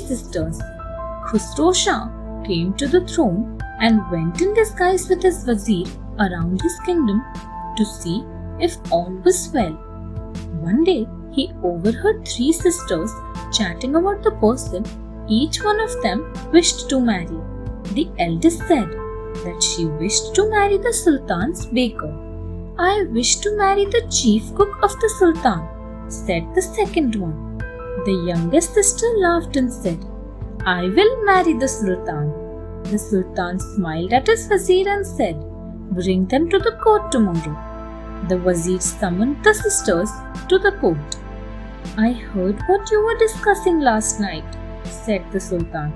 sisters. Khusro Shah came to the throne and went in disguise with his wazir around his kingdom to see if all was well. One day, he overheard three sisters chatting about the person each one of them wished to marry. The eldest said that she wished to marry the Sultan's baker. I wish to marry the chief cook of the Sultan, said the second one. The youngest sister laughed and said, I will marry the Sultan. The Sultan smiled at his wazir and said, bring them to the court tomorrow. The wazir summoned the sisters to the court. I heard what you were discussing last night, said the Sultan.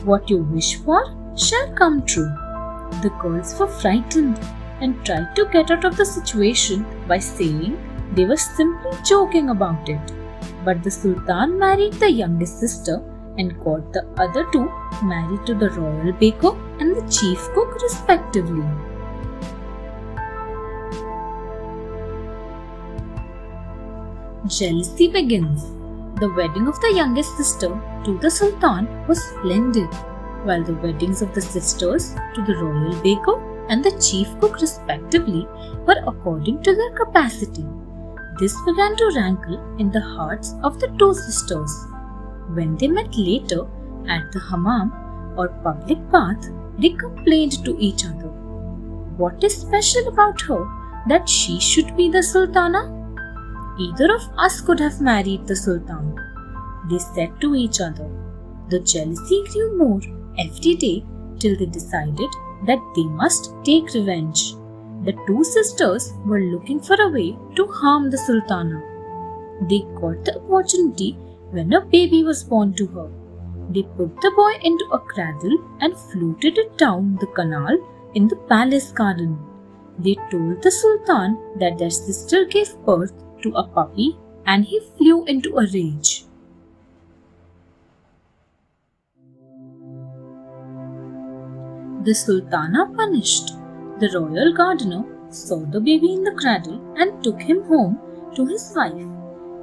What you wish for shall come true. The girls were frightened and tried to get out of the situation by saying they were simply joking about it. But the Sultan married the youngest sister and got the other two married to the royal baker and the chief cook respectively. Jealousy begins. The wedding of the youngest sister to the Sultan was splendid, while the weddings of the sisters to the royal baker and the chief cook respectively were according to their capacity. This began to rankle in the hearts of the two sisters. When they met later at the hammam or public bath, they complained to each other. What is special about her that she should be the Sultana? Either of us could have married the Sultan, they said to each other. The jealousy grew more every day till they decided that they must take revenge. The two sisters were looking for a way to harm the Sultana. They got the opportunity when a baby was born to her. They put the boy into a cradle and floated it down the canal in the palace garden. They told the Sultan that their sister gave birth to a puppy and he flew into a rage. The Sultana punished. The royal gardener saw the baby in the cradle and took him home to his wife.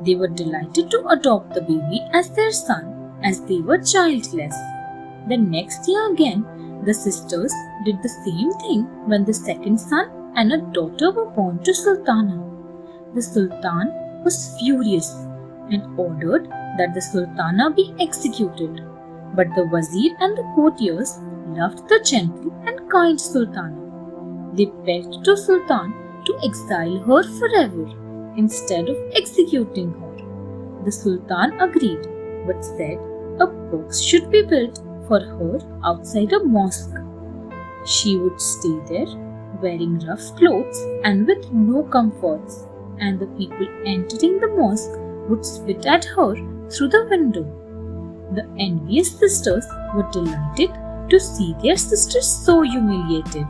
They were delighted to adopt the baby as their son, as they were childless. The next year again, the sisters did the same thing when the second son and a daughter were born to Sultana. The Sultan was furious and ordered that the Sultana be executed. But the wazir and the courtiers loved the gentle and kind Sultana. They begged the Sultan to exile her forever instead of executing her. The Sultan agreed but said a box should be built for her outside a mosque. She would stay there wearing rough clothes and with no comforts, and the people entering the mosque would spit at her through the window. The envious sisters were delighted to see their sister so humiliated,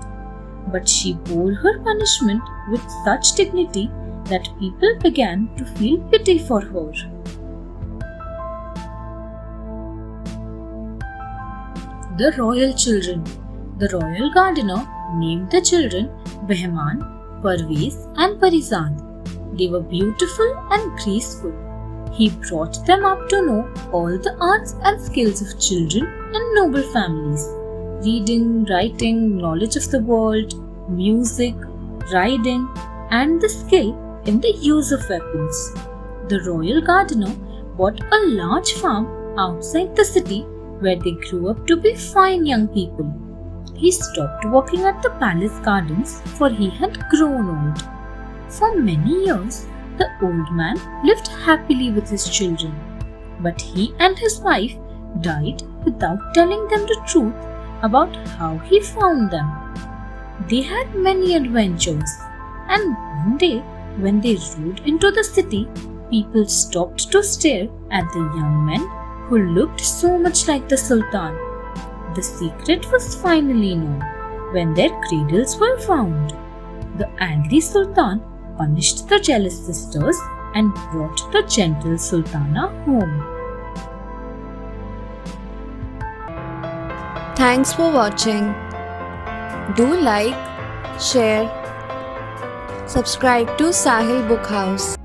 but she bore her punishment with such dignity that people began to feel pity for her. The royal children. The royal gardener named the children Behman, Parvez and Parizad. They were beautiful and graceful. He brought them up to know all the arts and skills of children in noble families: reading, writing, knowledge of the world, music, riding, and the skill in the use of weapons. The royal gardener bought a large farm outside the city where they grew up to be fine young people. He stopped working at the palace gardens, for he had grown old. For many years, the old man lived happily with his children, but he and his wife died without telling them the truth about how he found them. They had many adventures, and one day when they rode into the city, people stopped to stare at the young men who looked so much like the Sultan. The secret was finally known when their cradles were found. The angry Sultan punished the jealous sisters and brought the gentle Sultana home. Thanks for watching. Do like, share, subscribe to Sahil Book House.